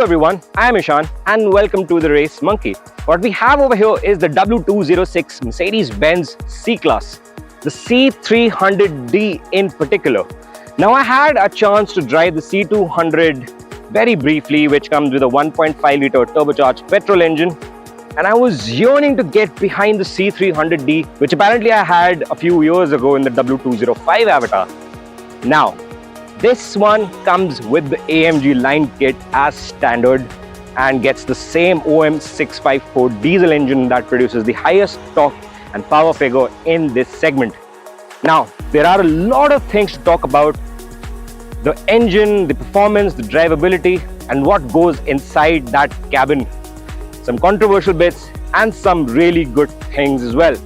everyone, I am Ishan and welcome to the Race Monkey. What we have over here is the W206 Mercedes Benz C-class, the C300d in particular. Now I had a chance to drive the C200 very briefly, which comes with a 1.5 litre turbocharged petrol engine, and I was yearning to get behind the C300d, which apparently I had a few years ago in the W205 Avatar. Now, this one comes with the AMG line kit as standard and gets the same OM 654 diesel engine that produces the highest torque and power figure in this segment. Now, there are a lot of things to talk about: the engine, the performance, the drivability, and what goes inside that cabin. Some controversial bits and some really good things as well.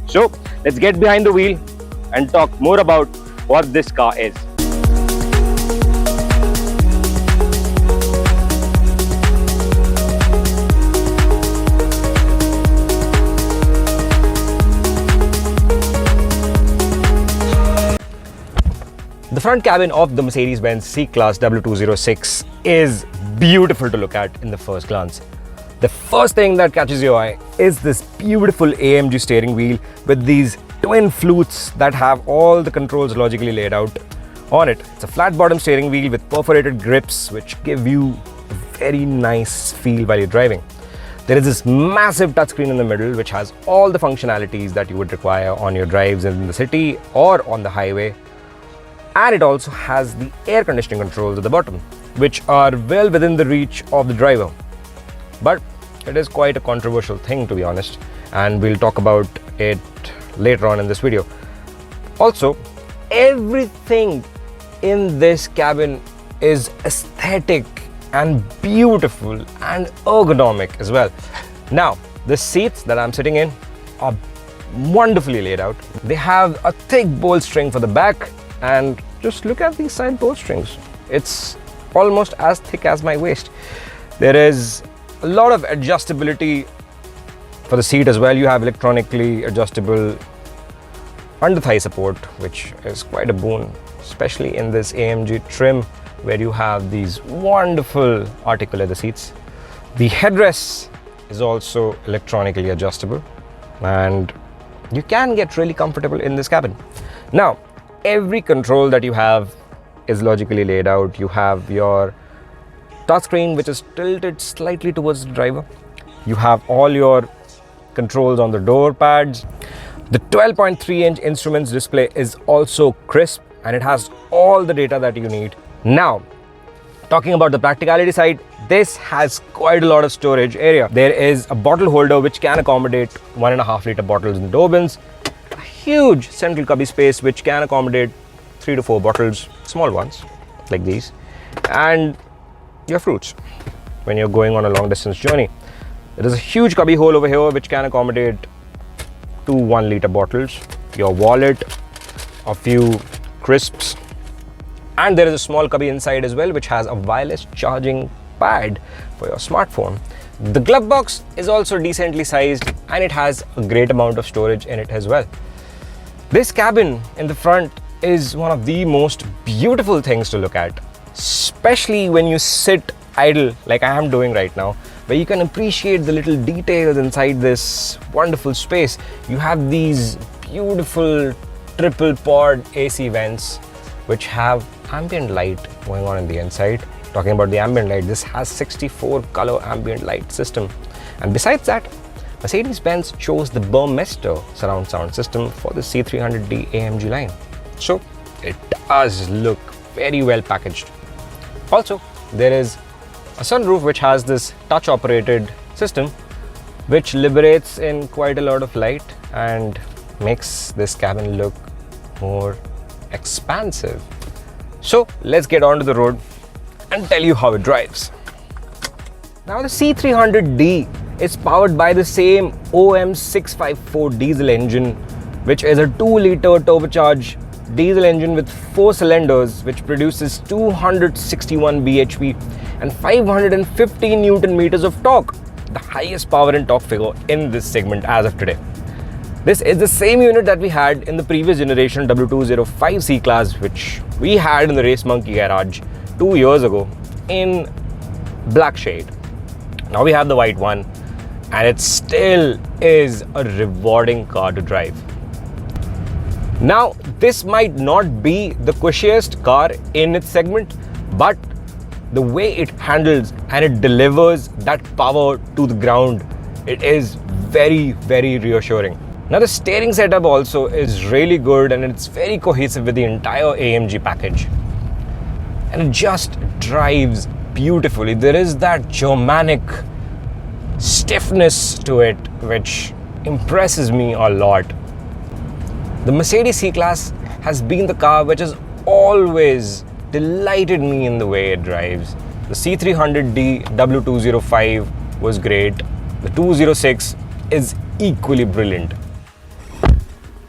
So, let's get behind the wheel and talk more about what this car is. The front cabin of the Mercedes Benz C-class W206 is beautiful to look at in the first glance. The first thing that catches your eye is this beautiful AMG steering wheel with these twin flutes that have all the controls logically laid out on it. It's a flat bottom steering wheel with perforated grips which give you a very nice feel while you're driving. There is this massive touchscreen in the middle which has all the functionalities that you would require on your drives in the city or on the highway. And it also has the air conditioning controls at the bottom, which are well within the reach of the driver. But it is quite a controversial thing, to be honest, and we'll talk about it later on in this video. Also, everything in this cabin is aesthetic and beautiful and ergonomic as well. Now, the seats that I'm sitting in are wonderfully laid out. They have a thick bolstering for the back, and just look at these side bolsterings. It's almost as thick as my waist. There is a lot of adjustability for the seat as well. You have electronically adjustable under thigh support, which is quite a boon, especially in this AMG trim where you have these wonderful Arctic leather seats. The headrest is also electronically adjustable and you can get really comfortable in this cabin. Now, every control that you have is logically laid out. You have your touchscreen which is tilted slightly towards the driver. You have all your controls on the door pads. The 12.3-inch instruments display is also crisp and it has all the data that you need. Now, talking about the practicality side, this has quite a lot of storage area. There is a bottle holder which can accommodate 1.5 litre bottles in the door bins. A huge central cubby space which can accommodate 3 to 4 bottles, small ones like these, and your fruits when you're going on a long distance journey. There is a huge cubby hole over here which can accommodate 2 1 litre bottles, your wallet, a few crisps, and there is a small cubby inside as well which has a wireless charging pad for your smartphone. The glove box is also decently sized and it has a great amount of storage in it as well. This cabin in the front is one of the most beautiful things to look at, especially when you sit idle like I am doing right now, where you can appreciate the little details inside this wonderful space. You have these beautiful triple pod AC vents which have ambient light going on in the inside. Talking about the ambient light, this has 64 color ambient light system, and besides that, Mercedes-Benz chose the Burmester surround sound system for the C300d AMG line, so it does look very well packaged. Also, there is a sunroof which has this touch operated system which liberates in quite a lot of light and makes this cabin look more expansive. So let's get onto the road and tell you how it drives. Now, the C300d is powered by the same OM 654 diesel engine, which is a 2 litre turbocharged diesel engine with 4 cylinders which produces 261 bhp and 550 Newton meters of torque, the highest power and torque figure in this segment as of today. This is the same unit that we had in the previous generation W205 C-class, which we had in the RaceMonkey garage 2 years ago in black shade. Now we have the white one, and it still is a rewarding car to drive. Now, this might not be the cushiest car in its segment, but the way it handles and it delivers that power to the ground, it is very, very reassuring. Now, the steering setup also is really good, and it's very cohesive with the entire AMG package. And it just drives beautifully. There is that Germanic stiffness to it, which impresses me a lot. The Mercedes C-Class has been the car which has always delighted me in the way it drives. The C300d W205 was great. The 206 is equally brilliant.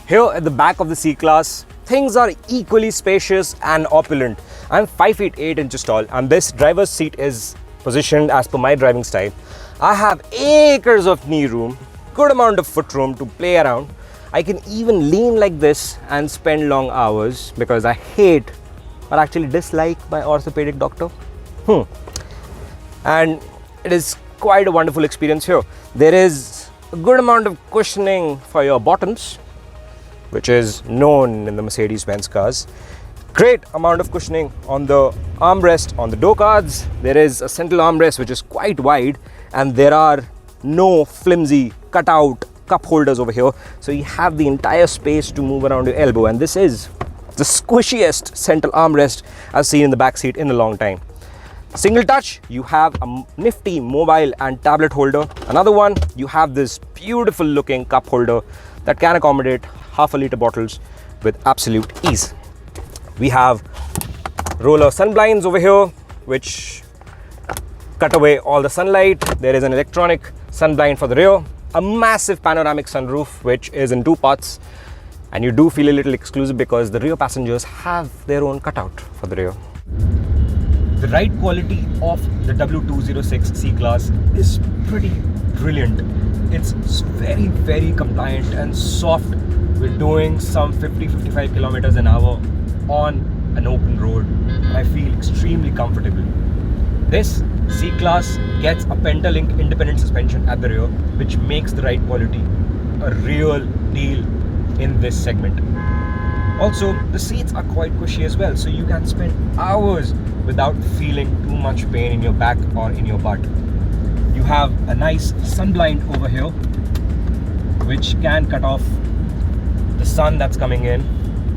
Here at the back of the C-Class, things are equally spacious and opulent. I'm 5 feet 8 inches tall, and this driver's seat is positioned as per my driving style. I have acres of knee room, good amount of foot room to play around. I can even lean like this and spend long hours because I hate or actually dislike my orthopedic doctor. And it is quite a wonderful experience here. There is a good amount of cushioning for your bottoms, which is known in the Mercedes Benz cars. Great amount of cushioning on the armrest on the door cards. There is a central armrest which is quite wide, and there are no flimsy cutout cup holders over here, so you have the entire space to move around your elbow, and this is the squishiest central armrest I've seen in the back seat in a long time. Single touch, you have a nifty mobile and tablet holder. Another one, you have this beautiful looking cup holder that can accommodate half a liter bottles with absolute ease. We have roller sun blinds over here which cut away all the sunlight. There is an electronic sun blind for the rear, a massive panoramic sunroof which is in 2 parts, and you do feel a little exclusive because the rear passengers have their own cutout for the rear. The ride quality of the W206 C-Class is pretty brilliant. It's very, very compliant and soft. We're doing some 50-55 kilometers an hour on an open road, and I feel extremely comfortable. This C-Class gets a Pentalink independent suspension at the rear, which makes the ride quality a real deal in this segment. Also, the seats are quite cushy as well, so you can spend hours without feeling too much pain in your back or in your butt. You have a nice sun blind over here, which can cut off the sun that's coming in.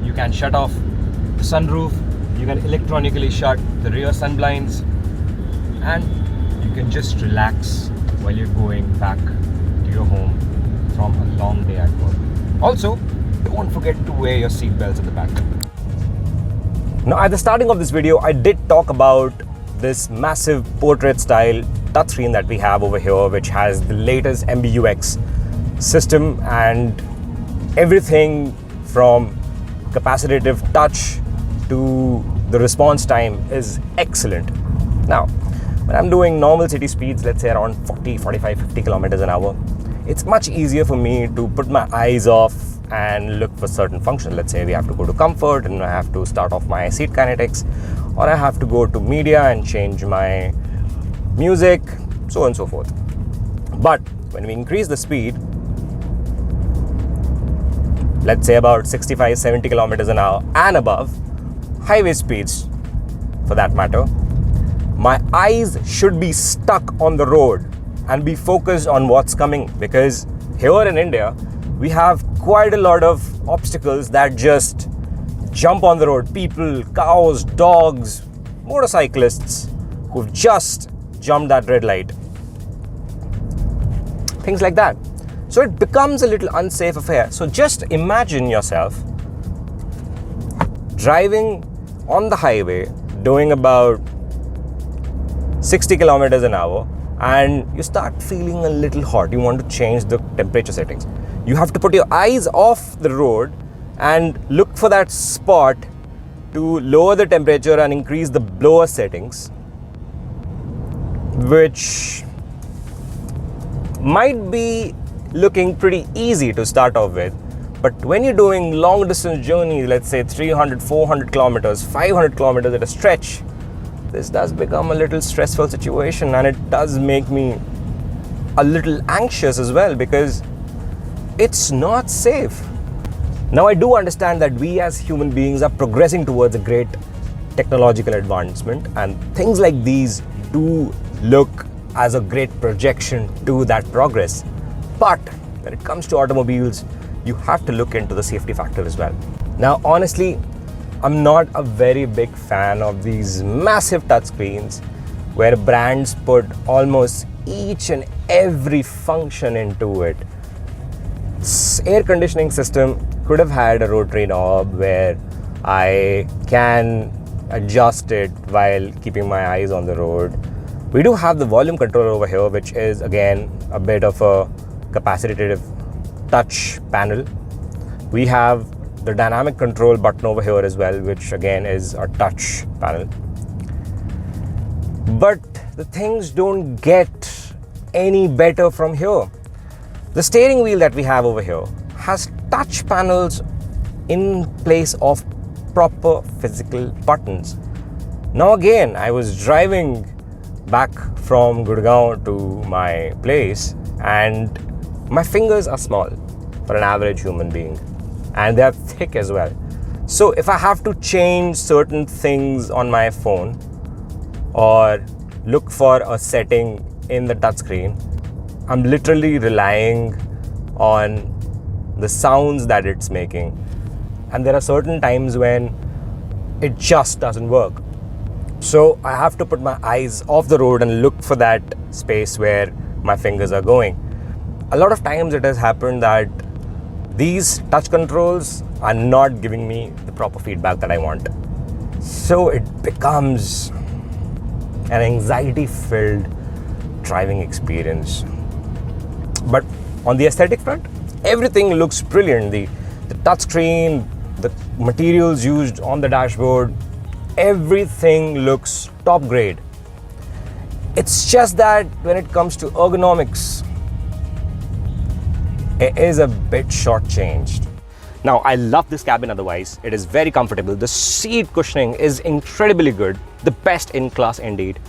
You can shut off the sunroof, you can electronically shut the rear sun blinds, and you can just relax while you're going back to your home from a long day at work. Also, don't forget to wear your seat belts at the back. Now, at the starting of this video, I did talk about this massive portrait style touchscreen that we have over here, which has the latest MBUX system, and everything from capacitive touch to the response time is excellent. Now, when I'm doing normal city speeds, let's say around 40, 45, 50 kilometers an hour, it's much easier for me to put my eyes off and look for certain functions. Let's say we have to go to comfort and I have to start off my seat kinetics, or I have to go to media and change my music, so on and so forth. But when we increase the speed, let's say about 65, 70 kilometers an hour and above, highway speeds for that matter, my eyes should be stuck on the road and be focused on what's coming, because here in India, we have quite a lot of obstacles that just jump on the road. People, cows, dogs, motorcyclists who've just jumped that red light. Things like that. So it becomes a little unsafe affair. So just imagine yourself driving on the highway, doing about 60 kilometers an hour, and you start feeling a little hot. You want to change the temperature settings. You have to put your eyes off the road and look for that spot to lower the temperature and increase the blower settings, which might be looking pretty easy to start off with. But when you're doing long distance journeys, let's say 300, 400 kilometers, 500 kilometers at a stretch, this does become a little stressful situation, and it does make me a little anxious as well, because it's not safe. Now, I do understand that we as human beings are progressing towards a great technological advancement, and things like these do look as a great projection to that progress. But when it comes to automobiles, you have to look into the safety factor as well. Now, honestly, I'm not a very big fan of these massive touchscreens where brands put almost each and every function into it. Air conditioning system could have had a rotary knob where I can adjust it while keeping my eyes on the road. We do have the volume control over here, which is again a bit of a capacitive touch panel. We have the dynamic control button over here as well, which again is a touch panel. But the things don't get any better from here. The steering wheel that we have over here has touch panels in place of proper physical buttons. Now again, I was driving back from Gurgaon to my place, and my fingers are small for an average human being, and they are thick as well. So if I have to change certain things on my phone or look for a setting in the touchscreen, I'm literally relying on the sounds that it's making. And there are certain times when it just doesn't work. So I have to put my eyes off the road and look for that space where my fingers are going. A lot of times it has happened that these touch controls are not giving me the proper feedback that I want. So it becomes an anxiety-filled driving experience. But on the aesthetic front, everything looks brilliant. The touchscreen, the materials used on the dashboard, everything looks top grade. It's just that when it comes to ergonomics, it is a bit shortchanged. Now, I love this cabin otherwise. It is very comfortable. The seat cushioning is incredibly good, the best in class indeed.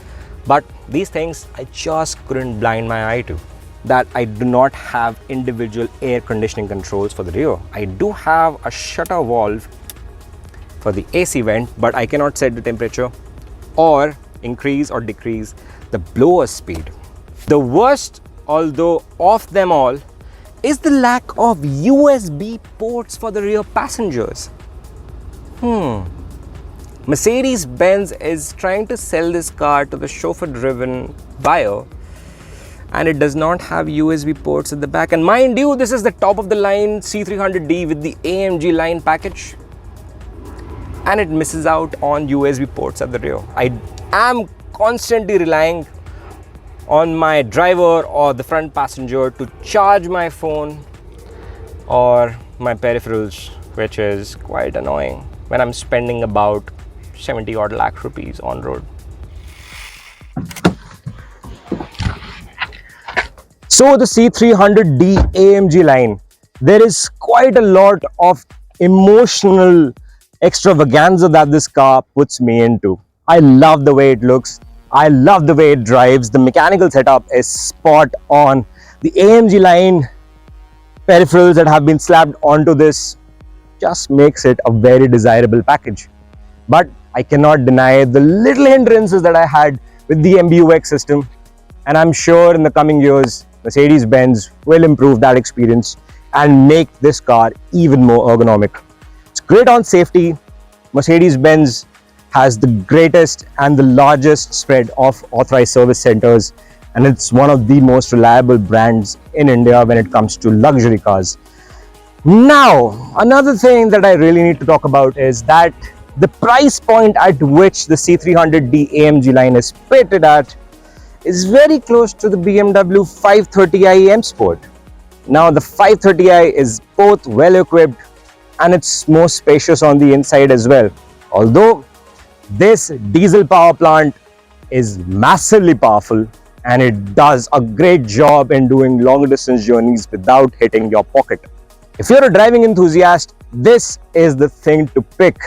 But these things I just couldn't blind my eye to. That I do not have individual air conditioning controls for the rear. I do have a shutter valve for the AC vent, but I cannot set the temperature or increase or decrease the blower speed. The worst, although, of them all is the lack of USB ports for the rear passengers. Mercedes Benz is trying to sell this car to the chauffeur-driven buyer, and it does not have USB ports at the back. And mind you, this is the top of the line C300d with the AMG line package, and it misses out on USB ports at the rear. I am constantly relying on my driver or the front passenger to charge my phone or my peripherals, which is quite annoying when I'm spending about 70 odd lakh rupees on road. So the C300d AMG line, there is quite a lot of emotional extravaganza that this car puts me into. I love the way it looks. I love the way it drives. The mechanical setup is spot on. The AMG line peripherals that have been slapped onto this just makes it a very desirable package. But I cannot deny the little hindrances that I had with the MBUX system, and I'm sure in the coming years Mercedes Benz will improve that experience and make this car even more ergonomic. It's great on safety. Mercedes Benz has the greatest and the largest spread of authorized service centers, and it's one of the most reliable brands in India when it comes to luxury cars. Now, another thing that I really need to talk about is that the price point at which the C300d AMG line is pitted at is very close to the BMW 530i M Sport. Now, the 530i is both well equipped and it's more spacious on the inside as well. Although this diesel power plant is massively powerful and it does a great job in doing long distance journeys without hitting your pocket. If you're a driving enthusiast, this is the thing to pick.